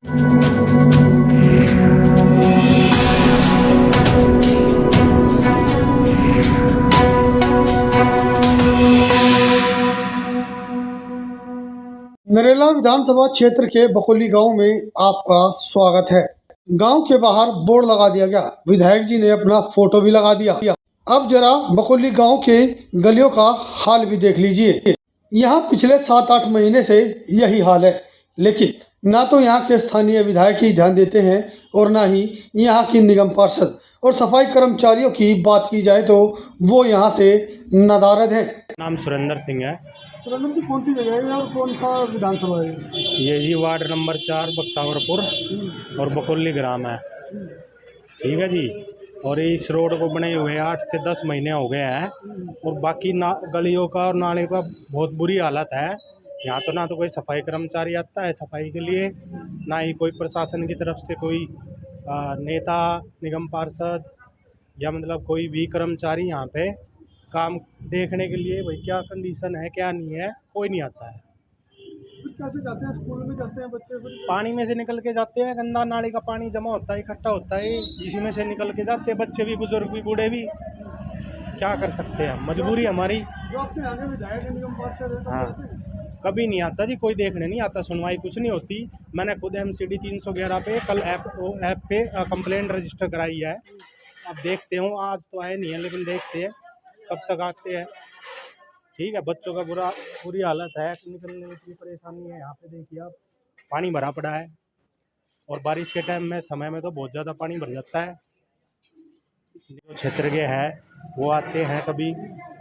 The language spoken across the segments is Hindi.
नरेला विधानसभा क्षेत्र के बकोली गांव में आपका स्वागत है। गांव के बाहर बोर्ड लगा दिया गया, विधायक जी ने अपना फोटो भी लगा दिया। अब जरा बकोली गांव के गलियों का हाल भी देख लीजिए। यहां पिछले 7-8 महीने से यही हाल है, लेकिन ना तो यहां के स्थानीय विधायक ही ध्यान देते हैं और ना ही यहां की निगम पार्षद। और सफाई कर्मचारियों की बात की जाए तो वो यहां से नदारद हैं। नाम सुरेंद्र सिंह है। सुरेंद्र जी, कौन सी जगह है और कौन सा विधानसभा है? ये जी वार्ड नंबर 4 बख्तावरपुर और बकोली ग्राम है। ठीक है जी। और इस रोड को बने हुए 8 से 10 महीने हो गए हैं और बाकी गलियों का और नाले का बहुत बुरी हालत है। यहाँ तो ना तो कोई सफाई कर्मचारी आता है सफाई के लिए, ना ही कोई प्रशासन की तरफ से कोई नेता, निगम पार्षद या मतलब कोई भी कर्मचारी यहाँ पे काम देखने के लिए भाई क्या कंडीशन है क्या नहीं है, कोई नहीं आता है। कैसे जाते हैं? स्कूल में जाते हैं बच्चे? पानी में से निकल के जाते हैं, गंदा नाली का पानी जमा होता है, इकट्ठा होता है, इसी में से निकल के जाते हैं, बच्चे भी, बुजुर्ग भी, बूढ़े भी। क्या कर सकते हैं, मजबूरी हमारी। जो आपके आगे विधायक है, निगम पार्षद है, हाँ, कभी नहीं आता जी, कोई देखने नहीं आता, सुनवाई कुछ नहीं होती। मैंने खुद MCD 311 पे कल ऐप पे कंप्लेंट रजिस्टर कराई है। अब देखते हो, आज तो आए नहीं है लेकिन देखते हैं कब तक आते हैं। ठीक है, बच्चों का बुरी हालत है, निकलने में इतनी परेशानी है। यहाँ पे देखिए आप, पानी भरा पड़ा है और बारिश के टाइम में समय में तो बहुत ज़्यादा पानी भर जाता है। जो क्षेत्र के हैं वो आते हैं कभी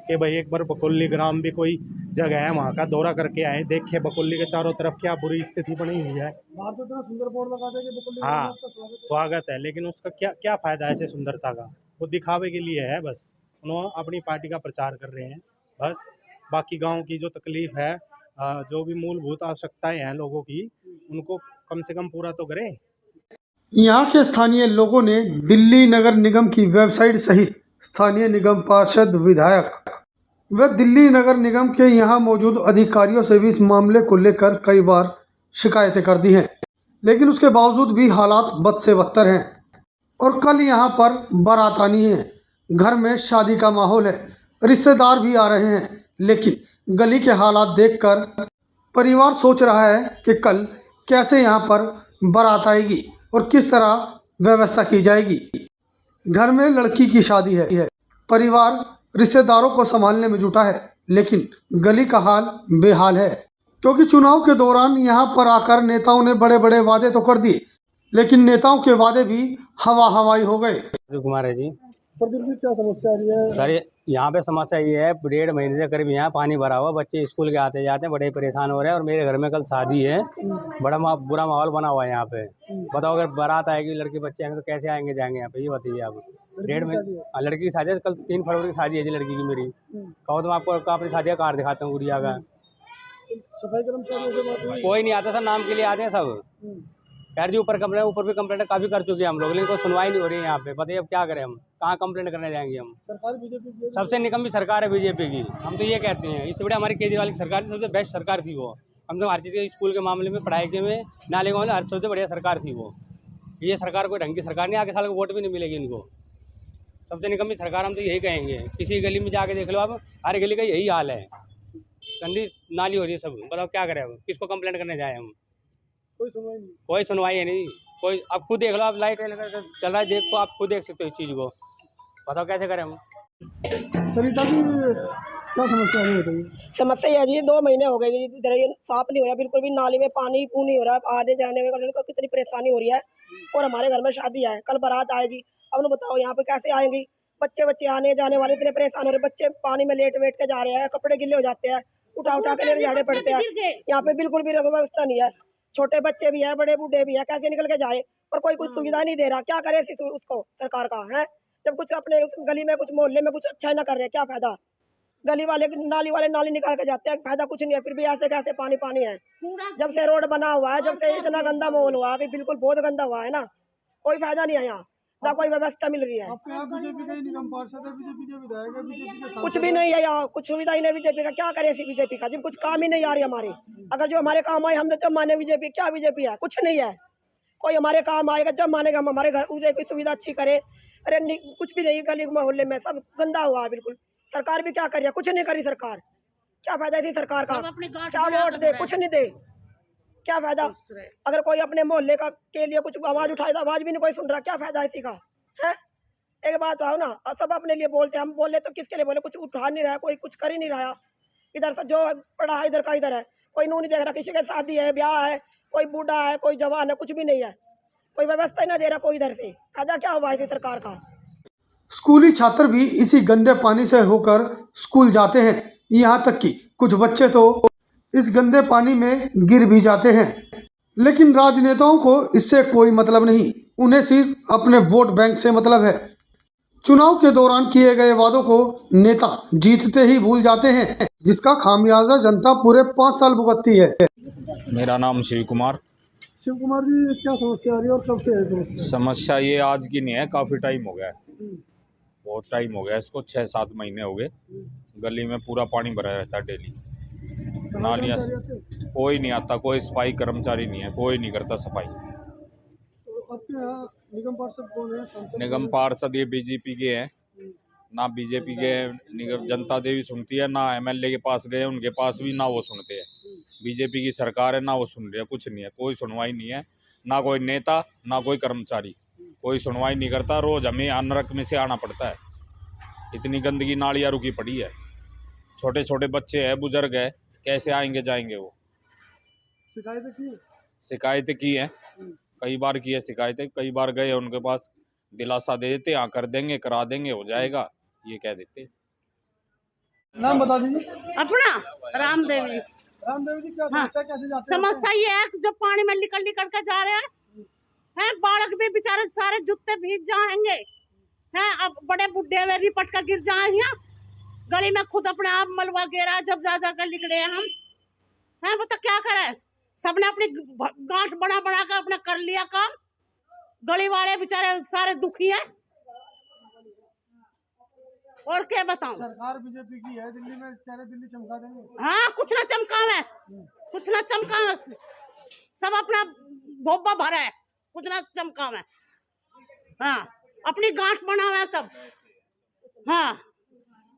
कि भाई एक बार बकोली ग्राम भी कोई जगह है वहाँ का दौरा करके आए, देखे बकोली के चारों तरफ क्या बुरी स्थिति बनी हुई है। बाहर तो इतना सुंदर बोर्ड लगा देंगे बकोली ग्राम में हाँ, आपका स्वागत है, लेकिन उसका क्या फ़ायदा है ऐसे सुंदरता का? वो दिखावे के लिए है बस, उन्होंने अपनी पार्टी का प्रचार कर रहे हैं बस। बाकी गांव की जो तकलीफ़ है, जो भी मूलभूत आवश्यकताएं हैं लोगों की, उनको कम से कम पूरा तो करें। यहाँ के स्थानीय लोगों ने दिल्ली नगर निगम की वेबसाइट सहित स्थानीय निगम पार्षद, विधायक व दिल्ली नगर निगम के यहाँ मौजूद अधिकारियों से भी इस मामले को लेकर कई बार शिकायतें कर दी हैं, लेकिन उसके बावजूद भी हालात बद से बदतर हैं। और कल यहाँ पर बारात आनी है, घर में शादी का माहौल है, रिश्तेदार भी आ रहे हैं, लेकिन गली के हालात देखकर परिवार सोच रहा है कि कल कैसे यहाँ पर बारात आएगी और किस तरह व्यवस्था की जाएगी। घर में लड़की की शादी है, परिवार रिश्तेदारों को संभालने में जुटा है, लेकिन गली का हाल बेहाल है। क्योंकि चुनाव के दौरान यहाँ पर आकर नेताओं ने बड़े बड़े वादे तो कर दिए, लेकिन नेताओं के वादे भी हवाई हो गए। कुमार है जी। प्रदीप जी, क्या समस्या आ रही है? सर यहाँ पे समस्या ये है, 1.5 महीने से करीब यहाँ पानी भरा हुआ, बच्चे स्कूल के आते जाते हैं, बड़े परेशान हो रहे हैं। और मेरे घर में कल शादी है, बड़ा बुरा माहौल बना हुआ है यहाँ पे। बताओ, अगर बारात आएगी, लड़के बच्चे आएंगे तो कैसे आएंगे जाएंगे यहाँ पे, ये बताइए आप। 1.5 महीने लड़की की शादी है, कल 3 फरवरी की शादी है जी लड़की की मेरी। कहो तो मैं आपको अपनी शादी का कार्ड दिखाता हूँ गुड़िया का। सफाई कर्मचारियों से बात हुई? कोई नहीं आता सर, नाम के लिए आते हैं सब। खैर जी, ऊपर भी कंप्लेंट काफ़ी कर चुके हैं हम लोग, लेकिन कोई सुनवाई नहीं हो रही है यहाँ पे। बताइए अब क्या करें, हम कहाँ कंप्लेंट करने जाएंगे हम? सरकार बीजेपी की, सबसे निकम्मी सरकार है बीजेपी की, हम तो ये कहते हैं। इससे बड़े हमारी केजरीवाल की सरकार सबसे बेस्ट सरकार थी वो। हम तो हर चीज़ के, स्कूल के मामले में, पढ़ाई के में, नाले के मामले, हर सबसे बढ़िया सरकार थी वो। ये सरकार कोई ढंग की सरकार नहीं, आगे साल को वोट भी नहीं मिलेगी इनको। सबसे निकम्मी सरकार हम तो यही कहेंगे। किसी गली में जाके देख लो आप, हर गली का यही हाल है, गंदी नाली हो रही है सब। बताओ क्या करें अब, किसको कंप्लेंट करने जाए हम? कोई सुनवाई है नहीं। कोई, अब खुद देख लो आप, लाइट चल रहा है, देखो आप खुद देख सकते हो इस चीज़ को। बताओ कैसे करें हम? सरिता जी, क्या समस्या है? समस्या ये है जी, 2 महीने हो गए जी, इधर ये साफ नहीं हो रहा बिल्कुल भी, नाली में पानी नहीं हो रहा है, आने जाने में कितनी परेशानी हो रही है। और हमारे घर में शादी है, कल बारात आएगी। अब ना बताओ यहाँ पे कैसे आएंगी, बच्चे आने जाने वाले इतने परेशान हो रहे, बच्चे पानी में लेट के जा रहे हैं, कपड़े गिले हो जाते हैं, उठा के ले जाने पड़ते हैं। यहाँ पे बिल्कुल भी व्यवस्था नहीं है, छोटे बच्चे भी है, बड़े बूढ़े भी है, कैसे निकल के जाए? और कोई कुछ सुविधा नहीं दे रहा, क्या करे उसको सरकार का है? जब कुछ अपने उस गली में, कुछ मोहल्ले में कुछ अच्छा ही ना कर रहे, क्या फायदा? गली वाले नाली निकाल के जाते हैं, फायदा कुछ नहीं है। फिर भी ऐसे कैसे पानी है। जब से रोड बना हुआ है, जब से इतना गंदा माहौल हुआ है, बिल्कुल बहुत गंदा हुआ है ना, कोई फायदा नहीं है यहाँ, ना कोई व्यवस्था मिल रही है। बीजेपी का निगम पार्षद है, बीजेपी के विधायक है, बीजेपी के कुछ भी नहीं है यहाँ, कुछ सुविधा ही नहीं बीजेपी का। क्या करे बीजेपी का, जब कुछ काम ही नहीं आ रही हमारे। अगर जो हमारे काम आए हम तो माने बीजेपी, क्या बीजेपी है? कुछ नहीं है, कोई हमारे काम आएगा जब मानेगा, हम हमारे घर उसे कोई सुविधा अच्छी करे। अरे कुछ भी नहीं, गली मोहल्ले में सब गंदा हुआ है बिल्कुल। सरकार भी क्या कर रही है? कुछ नहीं कर रही सरकार। क्या फायदा इसी सरकार का? क्या वोट दे, कुछ नहीं दे, क्या फायदा? अगर कोई अपने मोहल्ले का के लिए कुछ आवाज उठाए तो आवाज भी नहीं कोई सुन रहा, क्या फायदा इसी का है? एक बात आओ ना, सब अपने लिए बोलते हैं, हम बोले तो किसके लिए बोले? कुछ उठा नहीं रहा, कोई कुछ कर ही नहीं रहा। इधर से जो पड़ा है इधर का इधर है, कोई नूह नहीं देख रहा। किसी के शादी है, ब्याह है, कोई बूढ़ा है, कोई जवान है, कुछ भी नहीं है, कोई व्यवस्था ही ना दे रहा कोई इधर से। फायदा क्या हुआ इसी सरकार का? स्कूली छात्र भी इसी गंदे पानी से होकर स्कूल जाते हैं। यहाँ तक कि कुछ बच्चे तो इस गंदे पानी में गिर भी जाते हैं। लेकिन राजनेताओं को इससे कोई मतलब नहीं, उन्हें सिर्फ अपने वोट बैंक से मतलब है। चुनाव के दौरान किए गए वादों को नेता जीतते ही भूल जाते हैं, जिसका खामियाजा जनता पूरे 5 साल भुगतती है। मेरा नाम शिव कुमार। शिव कुमार जी, क्या समस्या आ रही है और कब से है समस्या? समस्या ये आज की नहीं है, काफ़ी टाइम हो गया है, बहुत टाइम हो गया इसको, 6-7 महीने हो गए। गली में पूरा पानी भरा रहता है डेली। नालियाँ कोई नहीं आता, कोई सफाई कर्मचारी नहीं है, कोई नहीं करता सफाई। आपके यहाँ निगम पार्षद कौन है? सांसद निगम पार्षद ये बीजेपी के हैं, ना बीजेपी के निगम जनता देवी सुनती है, ना एमएलए के पास गए उनके पास भी ना वो सुनते हैं। बीजेपी की सरकार है, ना वो सुन रही है, कुछ नहीं है, कोई सुनवाई नहीं है, ना कोई नेता ना कोई कर्मचारी, कोई सुनवाई नहीं करता। रोज हमें नरक में से आना पड़ता है, इतनी गंदगी, नालियाँ रुकी पड़ी है, छोटे छोटे बच्चे हैं, बुजुर्ग है, कैसे आएंगे जाएंगे वो? शिकायतें की है, कई बार की है शिकायतें, कई बार गए उनके पास, दिलासा दे देते हाँ कर देंगे, करा देंगे, हो जाएगा, ये कह देते। नाम बता दीजिए। अपना रामदेवी। रामदेव जी, क्या हाँ। समस्या, कैसे जाते हैं? समस्या ये है कि जब पानी में निकल निकल के जा रहे हैं, बालक भी बेचारे सारे जूते भीग जाएंगे हैं। अब बड़े बुढ़े वे रिपट का गिर जाएंगे गली में, खुद अपने आप मलबा गिरा जब जा जाकर निकले हम हैं। बता क्या करे? सबने अपनी गांठ बना बना कर अपना कर लिया काम, गली वाले बेचारे सारे दुखी है। और क्या बताऊं? सरकार बीजेपी की है, दिल्ली में कह रहे दिल्ली चमका देंगे। हाँ, कुछ ना चमका है, कुछ ना चमका है, सब अपना भोबा भरा है, कुछ ना चमका है। हाँ, अपनी गांठ बना हुआ है सब। हाँ,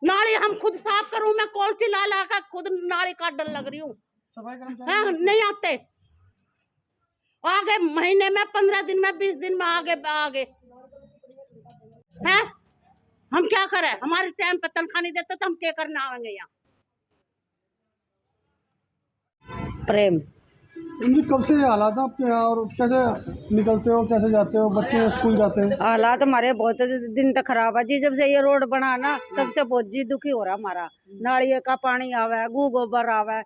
नाली हम खुद साफ करूं, मैं कौलची ला ला कर खुद नाली काट डर लग रही हूँ। सफाई कर्मचारी हाँ, नहीं आते, आगे महीने में 15 दिन में 20 दिन में आगे हैं। हम क्या करें? हमारे टाइम पे तनख्वाह नहीं देते तो हम क्या करना आएंगे यहाँ? प्रेम। इनकी कब से ये हालात है आपके यहाँ, और कैसे निकलते हो, कैसे जाते हो? बच्चे स्कूल जाते हैं। हालात हमारे बहुत दिन तक खराब है जी। जब से ये रोड बना ना तब से बहुत जी दुखी हो रहा हमारा। नालिये का पानी आवे, गू गोबर आवे,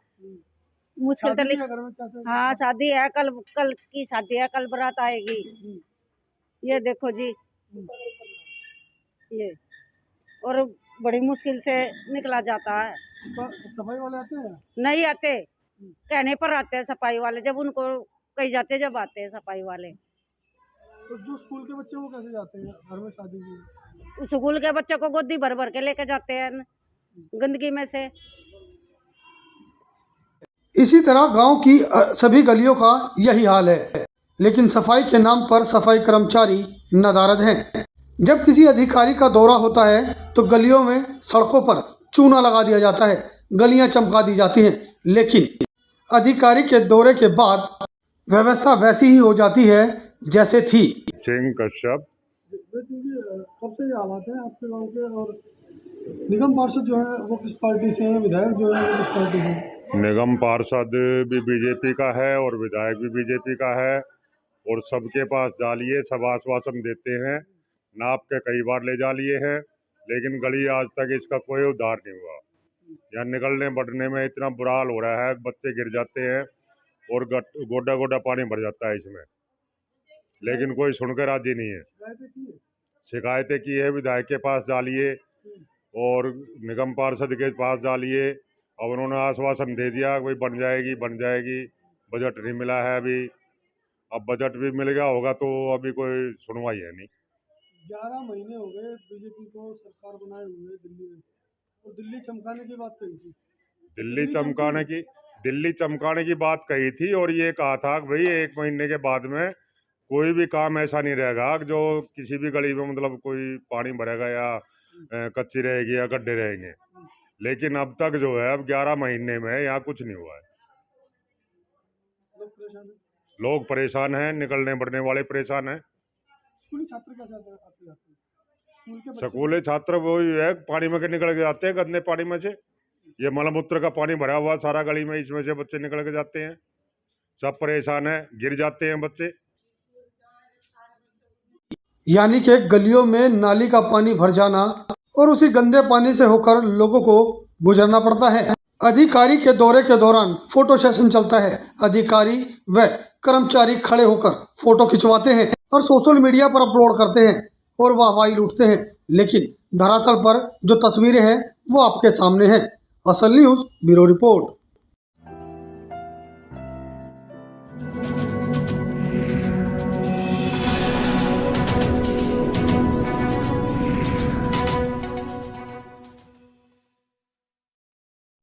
मुश्किल तो। घर में कैसे? हाँ, शादी है, कल की शादी है, कल बारात आएगी। ये देखो जी, ये और बड़ी मुश्किल से निकला जाता है। सफाई वाले आते हैं? नहीं आते, कहने पर आते हैं सफाई वाले, जब उनको कही जाते जब आते हैं सफाई वाले। तो जो स्कूल के बच्चे वो कैसे जाते हैं घर में शादी की? स्कूल के बच्चों को गोदी भर भर के लेके जाते हैं गंदगी में से। इसी तरह गांव की सभी गलियों का यही हाल है, लेकिन सफाई के नाम पर सफाई कर्मचारी नदारद हैं। जब किसी अधिकारी का दौरा होता है तो गलियों में, सड़कों पर चूना लगा दिया जाता है, गलियां चमका दी जाती हैं, लेकिन अधिकारी के दौरे के बाद व्यवस्था वैसी ही हो जाती है जैसे थी। सिंह कश्यप। कब से ये हालात है आपके गांव के, और निगम पार्षद जो है वो किस पार्टी से हैं, विधायक जो है वो किस पार्टी से हैं? निगम पार्षद भी बीजेपी का है और विधायक भी बीजेपी का है, और सबके पास जालिए, सब आश्वासन देते हैं, नाप के कई बार ले जा लिए हैं, लेकिन गली आज तक इसका कोई उद्धार नहीं हुआ। यहाँ निकलने बढ़ने में इतना बुरा हाल हो रहा है, बच्चे गिर जाते हैं और गोडा गोडा पानी भर जाता है इसमें, लेकिन कोई सुनकर राजी नहीं है। शिकायतें की है, विधायक के पास जालिए और निगम पार्षद के पास जालिए, और उन्होंने आश्वासन दे दिया कि बन जाएगी। बजट नहीं मिला है अभी, अब बजट भी मिल गया होगा तो अभी कोई सुनवाई है नहीं। 11 महीने हो गए बीजेपी को सरकार बनाए हुए दिल्ली में, और दिल्ली चमकाने की बात कही थी। दिल्ली चमकाने की बात कही थी, और ये कहा था कि भाई 1 महीने के बाद में कोई भी काम ऐसा नहीं रहेगा कि जो किसी भी गली में मतलब कोई पानी भरेगा या कच्ची रहेगी या गड्ढे रहेंगे। लेकिन अब तक जो है, अब 11 महीने में यहाँ कुछ नहीं हुआ है। लोग परेशान हैं, निकलने बढ़ने वाले परेशान हैं। स्कूली छात्र कैसे आते हैं? स्कूल के बच्चे स्कूली छात्र वही है, पानी में के निकल के जाते हैं, गंदे पानी में से। ये मलमूत्र का पानी भरा हुआ सारा गली में, इसमें से बच्चे निकल के जाते हैं। सब परेशान है, गिर जाते हैं बच्चे। यानी कि गलियों में नाली का पानी भर जाना और उसी गंदे पानी से होकर लोगों को गुजरना पड़ता है। अधिकारी के दौरे के दौरान फोटो सेशन चलता है। अधिकारी व कर्मचारी खड़े होकर फोटो खिंचवाते हैं और सोशल मीडिया पर अपलोड करते हैं और वाहवाही लूटते हैं। लेकिन धरातल पर जो तस्वीरें हैं वो आपके सामने हैं। असल न्यूज़ ब्यूरो रिपोर्ट।